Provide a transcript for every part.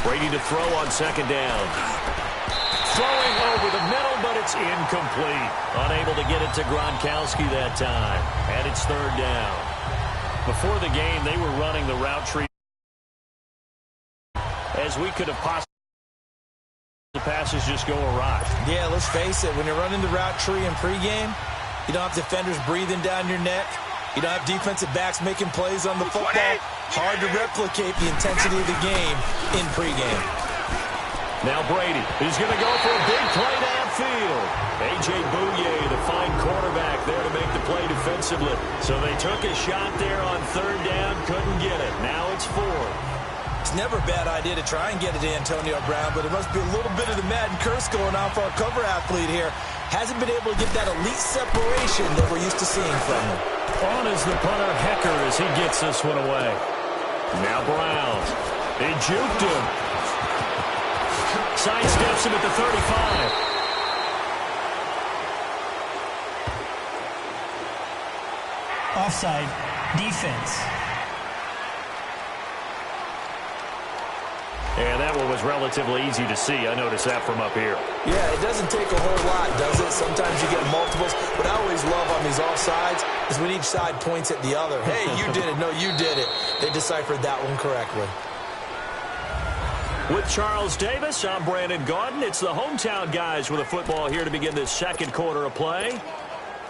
Brady to throw on second down. Throwing over the middle, but it's incomplete. Unable to get it to Gronkowski that time. And it's third down. Before the game, they were running the route tree as we could have possibly. The passes just go awry. Yeah, let's face it. When you're running the route tree in pregame, you don't have defenders breathing down your neck. You don't have defensive backs making plays on the football. Hard to replicate the intensity of the game in pregame. Now Brady, he's going to go for a big play downfield. A.J. Bouye, the fine quarterback, there to make the play defensively. So they took a shot there on third down, couldn't get it. Now it's fourth. It's never a bad idea to try and get it to Antonio Brown, but it must be a little bit of the Madden curse going on for our cover athlete here. Hasn't been able to get that elite separation that we're used to seeing from him. On is the punter, Hecker, as he gets this one away. Now Brown. He juked him. Sidesteps him at the 35. Offside. Defense. And that one was relatively easy to see. I noticed that from up here. Yeah, it doesn't take a whole lot, does it? Sometimes you get multiples. What I always love on these offsides is when each side points at the other. Hey, you did it. No, you did it. They deciphered that one correctly. With Charles Davis, I'm Brandon Gaudin. It's the hometown guys with a football here to begin this second quarter of play.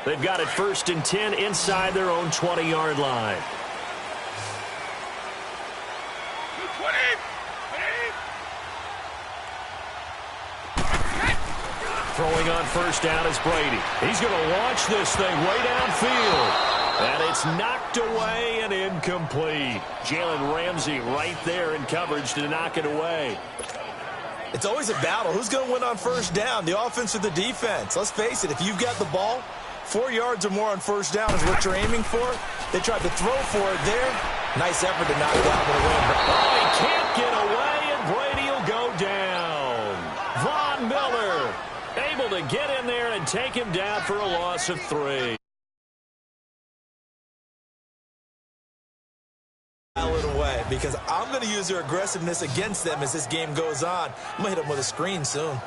They've got it 1st and 10 inside their own 20-yard line. Throwing on first down is Brady. He's going to launch this thing way downfield. And it's knocked away and incomplete. Jalen Ramsey right there in coverage to knock it away. It's always a battle. Who's going to win on first down, the offense or the defense? Let's face it, if you've got the ball, 4 yards or more on first down is what you're aiming for. They tried to throw for it there. Nice effort to knock that one away. Oh, he can't get away, and Brady will go down. Von Miller able to get in there and take him down for a loss of 3. It away because I'm going to use their aggressiveness against them as this game goes on. I'm going to hit them with a screen soon.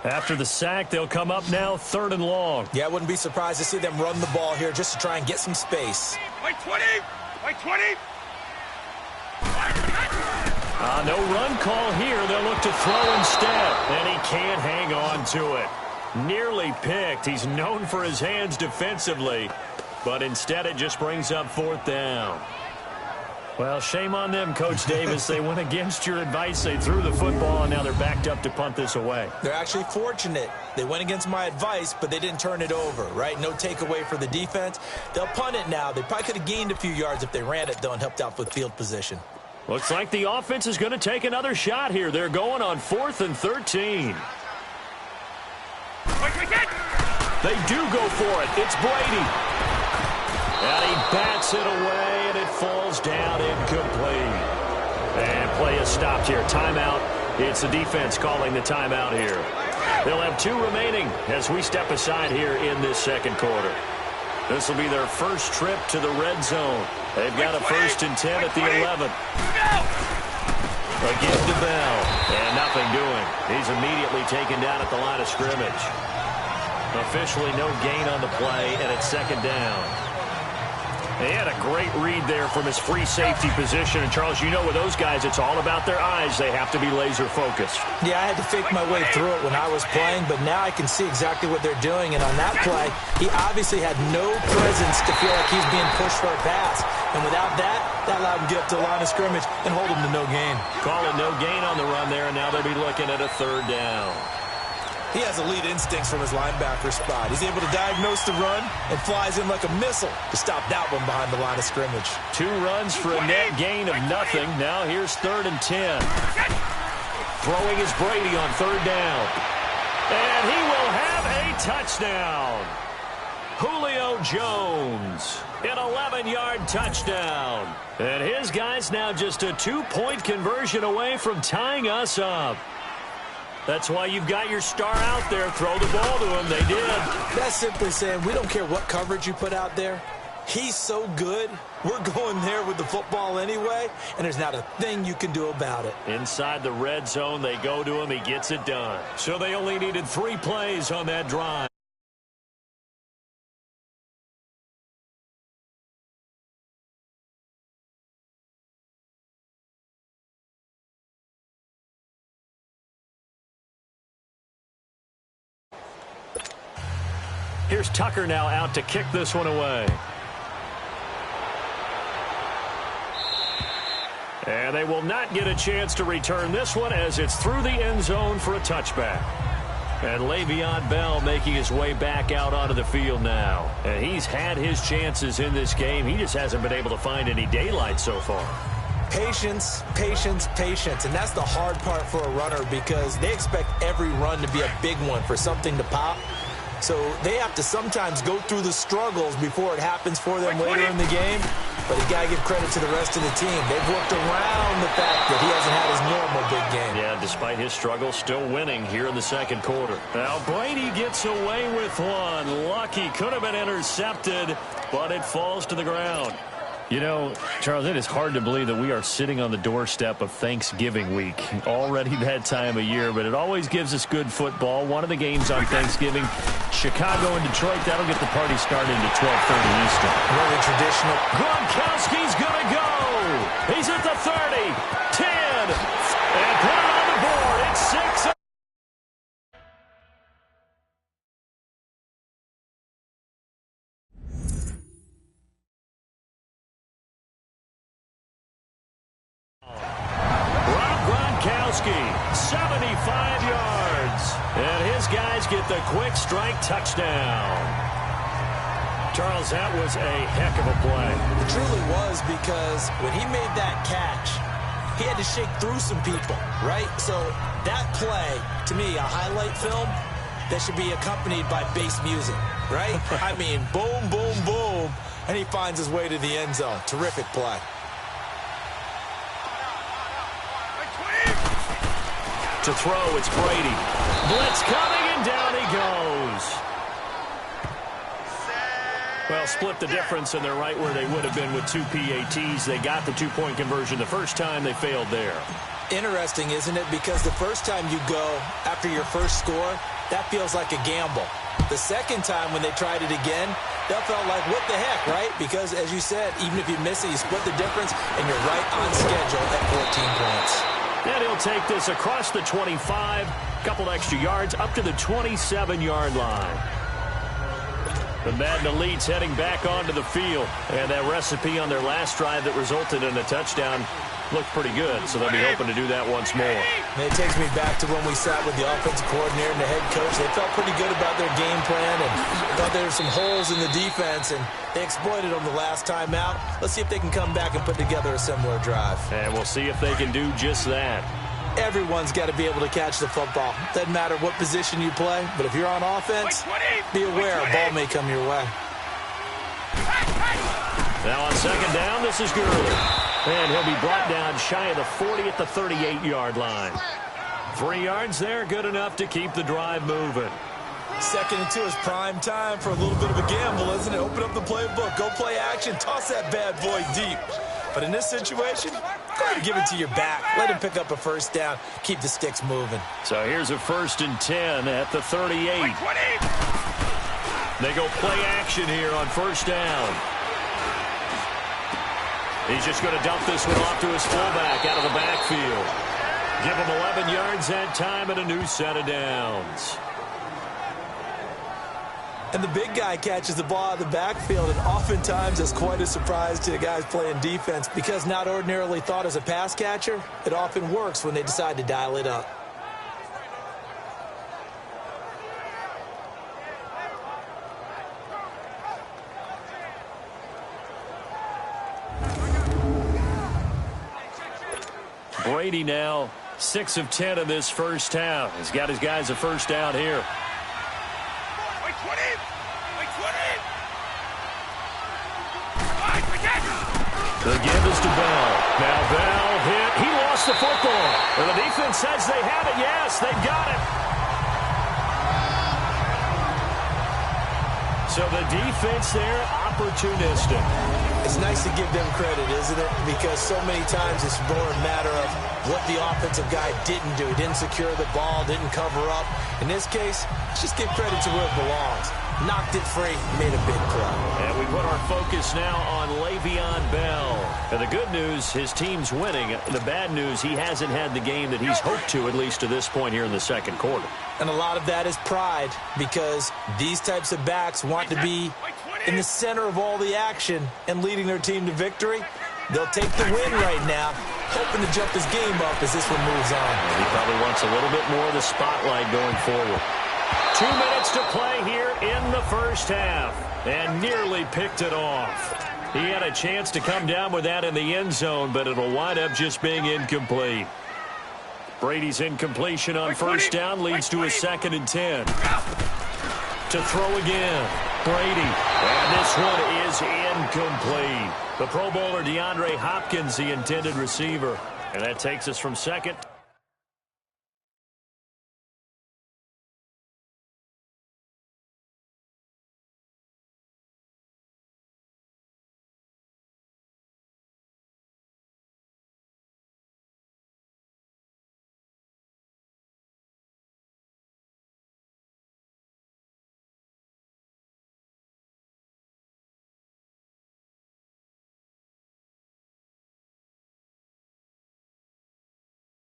After the sack, they'll come up now 3rd and long. Yeah, I wouldn't be surprised to see them run the ball here just to try and get some space. Wait 20! Wait 20! No run call here. They'll look to throw instead. And he can't hang on to it. Nearly picked. He's known for his hands defensively. But instead it just brings up 4th down. Well, shame on them, Coach Davis. They went against your advice. They threw the football, and now they're backed up to punt this away. They're actually fortunate. They went against my advice, but they didn't turn it over, right? No takeaway for the defense. They'll punt it now. They probably could have gained a few yards if they ran it, though, and helped out with field position. Looks like the offense is going to take another shot here. They're going on 4th and 13. They do go for it. It's Brady. And he bats it away, and it falls down incomplete. And play is stopped here. Timeout. It's the defense calling the timeout here. They'll have 2 remaining as we step aside here in this second quarter. This will be their first trip to the red zone. They've got a 1st and 10 at the 11. Again to Bell. And nothing doing. He's immediately taken down at the line of scrimmage. Officially no gain on the play, and it's 2nd down. He had a great read there from his free safety position. And, Charles, you know with those guys, it's all about their eyes. They have to be laser-focused. Yeah, I had to fake my way through it when I was playing, but now I can see exactly what they're doing. And on that play, he obviously had no presence to feel like he's being pushed for a pass. And without that, that allowed him to get up to the line of scrimmage and hold him to no gain. Call it no gain on the run there, and now they'll be looking at a 3rd down. He has elite instincts from his linebacker spot. He's able to diagnose the run and flies in like a missile to stop that one behind the line of scrimmage. 2 runs for a net gain of nothing. Now here's 3rd and 10. Throwing is Brady on 3rd down. And he will have a touchdown. Julio Jones, an 11-yard touchdown. And his guy's now just a 2-point conversion away from tying us up. That's why you've got your star out there. Throw the ball to him. They did. That's simply saying we don't care what coverage you put out there. He's so good. We're going there with the football anyway, and there's not a thing you can do about it. Inside the red zone, they go to him. He gets it done. So they only needed 3 plays on that drive. Here's Tucker now out to kick this one away. And they will not get a chance to return this one as it's through the end zone for a touchback. And Le'Veon Bell making his way back out onto the field now. And he's had his chances in this game. He just hasn't been able to find any daylight so far. Patience, patience, patience. And that's the hard part for a runner because they expect every run to be a big one for something to pop. So they have to sometimes go through the struggles before it happens for them later in the game. But you got to give credit to the rest of the team. They've worked around the fact that he hasn't had his normal big game. Yeah, despite his struggles, still winning here in the second quarter. Now Brady gets away with one. Lucky, could have been intercepted, but it falls to the ground. You know, Charles, it is hard to believe that we are sitting on the doorstep of Thanksgiving week. Already that time of year, but it always gives us good football. One of the games on Thanksgiving, Chicago and Detroit, that'll get the party started at 12:30 Eastern. Really traditional. Gronkowski's going to go. He's at the 30, 10, and put it on the board. It's 6. Gronkowski, 75 yards. And his guys get the quick strike touchdown. Charles, that was a heck of a play. It truly was because when he made that catch, he had to shake through some people, right? So that play, to me, a highlight film that should be accompanied by bass music, right? I mean, boom, boom, boom, and he finds his way to the end zone. Terrific play. To throw, it's Brady. Blitz coming, and down he goes. Well, split the difference, and they're right where they would have been with 2 PATs. They got the 2-point conversion the first time. They failed there. Interesting, isn't it? Because the first time you go after your first score, that feels like a gamble. The second time when they tried it again, that felt like, what the heck, right? Because, as you said, even if you miss it, you split the difference, and you're right on schedule at 14 points. And he'll take this across the 25, couple extra yards, up to the 27-yard line. The Madden Elites heading back onto the field. And that recipe on their last drive that resulted in a touchdown looked pretty good, so they'll be hoping to do that once more. And it takes me back to when we sat with the offensive coordinator and the head coach. They felt pretty good about their game plan and thought there were some holes in the defense, and they exploited them the last time out. Let's see if they can come back and put together a similar drive. And we'll see if they can do just that. Everyone's got to be able to catch the football. Doesn't matter what position you play, but if you're on offense, be aware a ball may come your way. Now on second down, this is Gurley. And he'll be brought down shy of the 40 at the 38-yard line. 3 yards there, good enough to keep the drive moving. 2nd and 2 is prime time for a little bit of a gamble, isn't it? Open up the playbook, go play action, toss that bad boy deep. But in this situation, go ahead and give it to your back. Let him pick up a first down, keep the sticks moving. So here's a 1st and 10 at the 38. They go play action here on 1st down. He's just going to dump this one off to his fullback out of the backfield. Give him 11 yards that time and a new set of downs. And the big guy catches the ball out of the backfield, and oftentimes it's quite a surprise to the guys playing defense because not ordinarily thought as a pass catcher, it often works when they decide to dial it up. Brady now 6 of 10 in this first half. He's got his guys a first down here. The give is to Bell. Now Bell hit. He lost the football. And the defense says they have it. Yes, they've got it. So the defense there, opportunistic. It's nice to give them credit, isn't it? Because so many times it's more a matter of what the offensive guy didn't do. He didn't secure the ball, didn't cover up. In this case, let's just give credit to where it belongs. Knocked it free, made a big play. And we put our focus now on Le'Veon Bell. And the good news, his team's winning. The bad news, he hasn't had the game that he's hoped to, at least to this point here in the second quarter. And a lot of that is pride, because these types of backs want to be in the center of all the action and leading their team to victory. They'll take the win right now, hoping to jump this game up as this one moves on. He probably wants a little bit more of the spotlight going forward. 2 minutes to play here in the first half, and nearly picked it off. He had a chance to come down with that in the end zone, but it'll wind up just being incomplete. Brady's incompletion on first down leads to a 2nd and 10. To throw again, Brady. And this one is incomplete. The Pro Bowler DeAndre Hopkins, the intended receiver. And that takes us from second